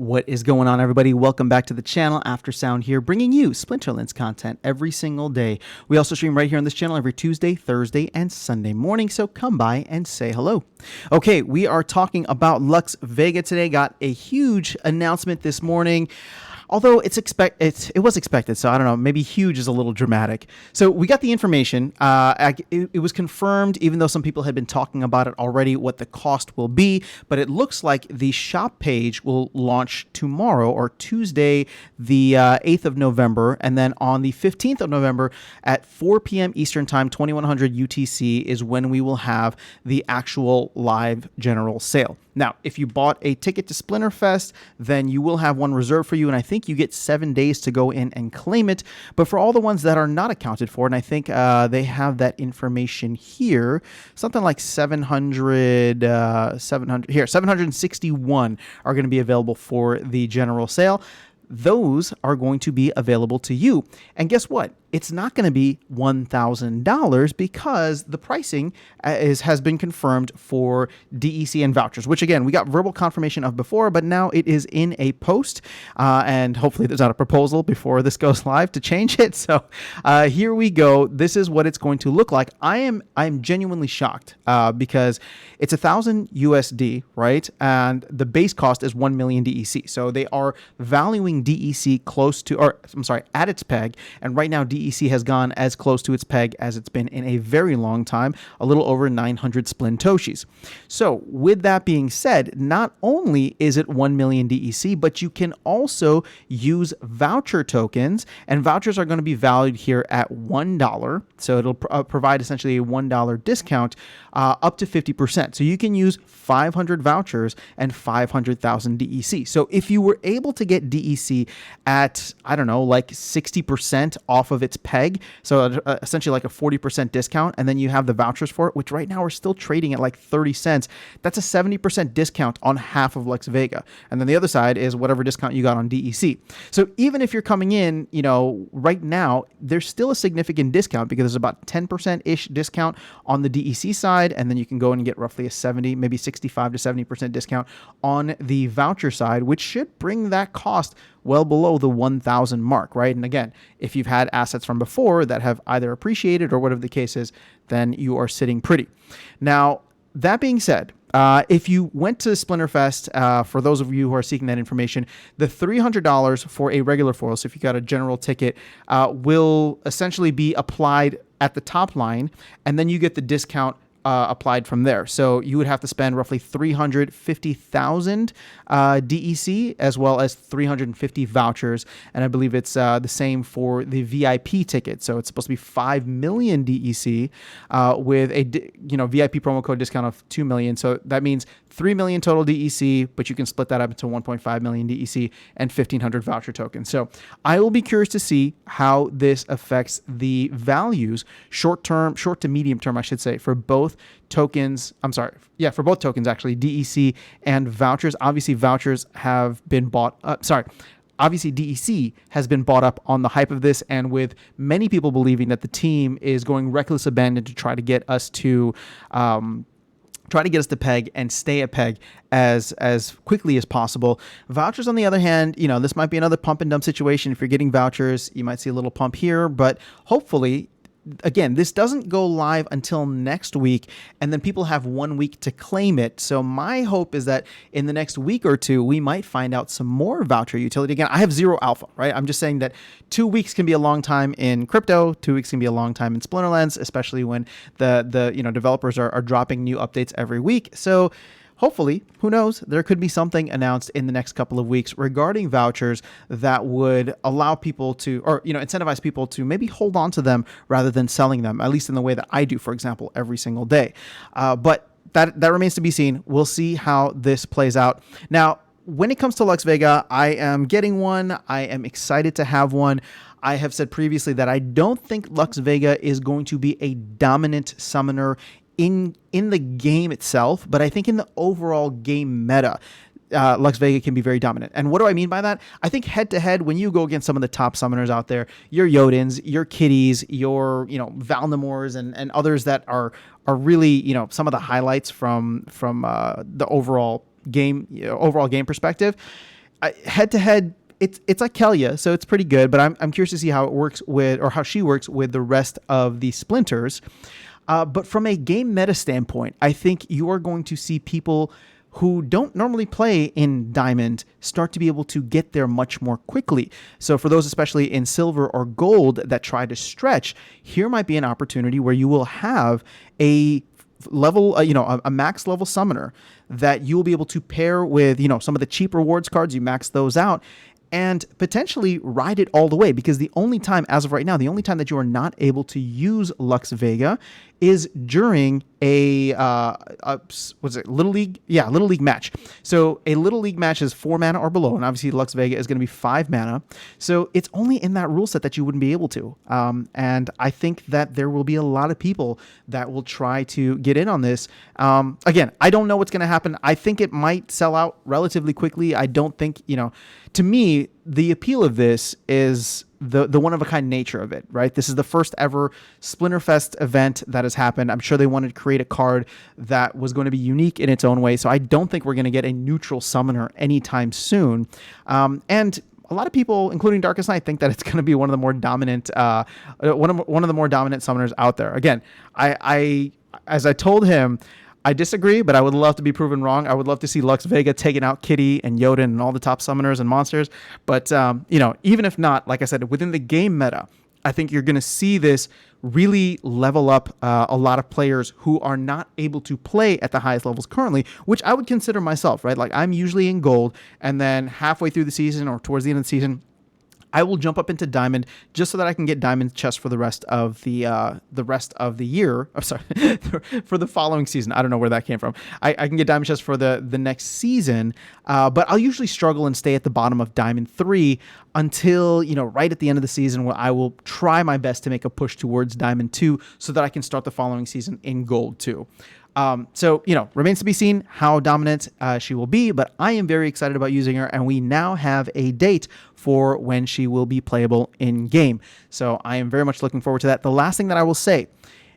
What is going on, everybody? Welcome back to the channel. After Sound here, bringing you Splinterlands content every single day. We also stream right here on this channel every Tuesday, Thursday, and Sunday morning, so come by and say hello. Okay, we are talking about Lux Vega today. Got a huge announcement this morning. Although it was expected, so I don't know, maybe huge is a little dramatic. So we got the information. It was confirmed, even though some people had been talking about it already, what the cost will be. But it looks like the shop page will launch tomorrow, or Tuesday, the 8th of November. And then on the 15th of November at 4 p.m. Eastern Time, 2100 UTC, is when we will have the actual live general sale. Now, if you bought a ticket to Splinterfest, then you will have one reserved for you, and I think you get 7 days to go in and claim it. But for all the ones that are not accounted for, and I think they have that information here, something like 761 are going to be available for the general sale. Those are going to be available to you. And guess what? It's not going to be $1,000 because the pricing has been confirmed for DEC and vouchers, which again, we got verbal confirmation of before, but now it is in a post, and hopefully there's not a proposal before this goes live to change it. So here we go. This is what it's going to look like. I'm genuinely shocked because it's 1,000 USD, right? And the base cost is 1 million DEC. So they are valuing DEC close to, or I'm sorry, at its peg. And right now DEC has gone as close to its peg as it's been in a very long time, a little over 900 Splintoshis. So with that being said, not only is it 1 million DEC, but you can also use voucher tokens, and vouchers are going to be valued here at $1. So it'll provide essentially a $1 discount up to 50%. So you can use 500 vouchers and 500,000 DEC. So if you were able to get DEC at, I don't know, like 60% off of its peg, so essentially like a 40% discount, and then you have the vouchers for it, which right now are still trading at like 30 cents. That's a 70% discount on half of Lux Vega. And then the other side is whatever discount you got on DEC. So even if you're coming in, right now, there's still a significant discount because there's about 10%-ish discount on the DEC side, and then you can go in and get roughly a 70, maybe 65 to 70% discount on the voucher side, which should bring that cost well below the 1,000 mark, right? And again, if you've had assets from before that have either appreciated or whatever the case is, then you are sitting pretty. Now, that being said, if you went to Splinterfest, for those of you who are seeking that information, the $300 for a regular foil, so if you got a general ticket, will essentially be applied at the top line, and then you get the discount applied from there. So you would have to spend roughly 350,000 DEC as well as 350 vouchers. And I believe it's the same for the VIP ticket. So it's supposed to be 5 million DEC with a VIP promo code discount of 2 million. So that means 3 million total DEC, but you can split that up into 1.5 million DEC and 1,500 voucher tokens. So I will be curious to see how this affects the values short to medium term, I should say, for both tokens. For both tokens, actually, DEC and vouchers. Obviously, vouchers have been bought up. Obviously, DEC has been bought up on the hype of this, and with many people believing that the team is going reckless abandon to try to get us to peg and stay at peg as quickly as possible. Vouchers, on the other hand, this might be another pump and dump situation. If you're getting vouchers, you might see a little pump here, but hopefully, again, this doesn't go live until next week, and then people have 1 week to claim it. So my hope is that in the next week or two, we might find out some more voucher utility. Again, I have zero alpha, right? I'm just saying that 2 weeks can be a long time in crypto. 2 weeks can be a long time in Splinterlands, especially when the developers are dropping new updates every week. So hopefully, who knows, there could be something announced in the next couple of weeks regarding vouchers that would allow people to, or incentivize people to maybe hold on to them rather than selling them, at least in the way that I do, for example, every single day. But that remains to be seen. We'll see how this plays out. Now, when it comes to Lux Vega, I am getting one. I am excited to have one. I have said previously that I don't think Lux Vega is going to be a dominant summoner in the game itself, but I think in the overall game meta, Lux Vega can be very dominant. And what do I mean by that? I think head-to-head, when you go against some of the top summoners out there, your Yodins, your Kitties, your Valnamors, and others that are really some of the highlights from the overall game perspective, head to head, it's like Kelia, so it's pretty good. But I'm curious to see how it works with, or how she works with the rest of the splinters. But from a game meta standpoint, I think you are going to see people who don't normally play in Diamond start to be able to get there much more quickly. So for those especially in Silver or Gold that try to stretch, here might be an opportunity where you will have a level, a max level summoner that you will be able to pair with, some of the cheap rewards cards. You max those out and potentially ride it all the way, because the only time, as of right now, the only time that you are not able to use Lux Vega is during a what's it, Little League? Yeah, Little League match. So a Little League match is 4 mana or below, and obviously Lux Vega is going to be 5 mana. So it's only in that rule set that you wouldn't be able to. And I think that there will be a lot of people that will try to get in on this. Again, I don't know what's going to happen. I think it might sell out relatively quickly. I don't think, to me, the appeal of this is the one-of-a-kind nature of it, right? This is the first ever Splinterfest event that has happened. I'm sure they wanted to create a card that was going to be unique in its own way, so I don't think we're going to get a neutral summoner anytime soon. And a lot of people, including Darkest Night, think that it's going to be one of the more dominant, one of the more dominant summoners out there. Again, I as I told him, I disagree, but I would love to be proven wrong. I would love to see Lux Vega taking out Kitty and Jotun and all the top summoners and monsters. But, even if not, like I said, within the game meta, I think you're going to see this really level up a lot of players who are not able to play at the highest levels currently, which I would consider myself, right? Like, I'm usually in gold, and then halfway through the season or towards the end of the season, I will jump up into Diamond just so that I can get Diamond chests for the rest of the year. I'm sorry, for the following season. I don't know where that came from. I can get Diamond chests for the next season, but I'll usually struggle and stay at the bottom of Diamond 3 until, right at the end of the season, where I will try my best to make a push towards Diamond 2 so that I can start the following season in Gold 2. So, remains to be seen how dominant she will be, but I am very excited about using her, and we now have a date for when she will be playable in game. So I am very much looking forward to that. The last thing that I will say,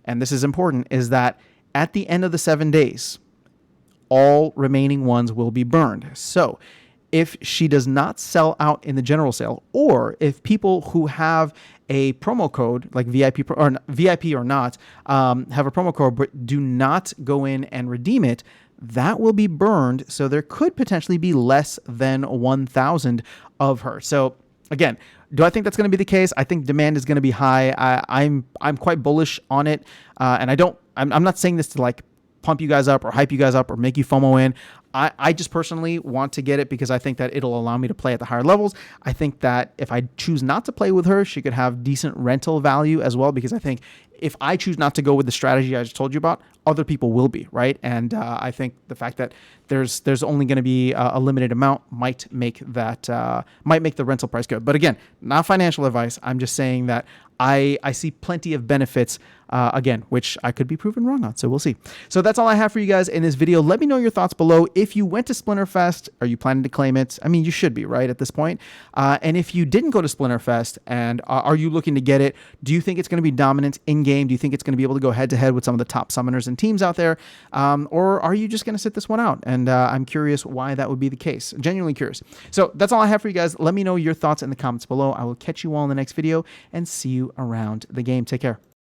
and this is important, is that at the end of the 7 days, all remaining ones will be burned. So if she does not sell out in the general sale, or if people who have a promo code like VIP or not have a promo code but do not go in and redeem it, that will be burned. So there could potentially be less than 1,000 of her. So again, do I think that's going to be the case? I think demand is going to be high. I'm quite bullish on it, and I'm not saying this to like pump you guys up or hype you guys up or make you FOMO in. I just personally want to get it because I think that it'll allow me to play at the higher levels. I think that if I choose not to play with her, she could have decent rental value as well, because I think if I choose not to go with the strategy I just told you about, other people will be, right? And I think the fact that there's only going to be a limited amount might make the rental price good. But again, not financial advice. I'm just saying that I see plenty of benefits, again, which I could be proven wrong on. So we'll see. So that's all I have for you guys in this video. Let me know your thoughts below. If you went to Splinterfest, are you planning to claim it? I mean, you should be, right, at this point. And if you didn't go to Splinterfest, and are you looking to get it? Do you think it's going to be dominant in-game? Do you think it's going to be able to go head-to-head with some of the top summoners and teams out there? Or are you just going to sit this one out? And I'm curious why that would be the case. Genuinely curious. So that's all I have for you guys. Let me know your thoughts in the comments below. I will catch you all in the next video and see you around the game. Take care.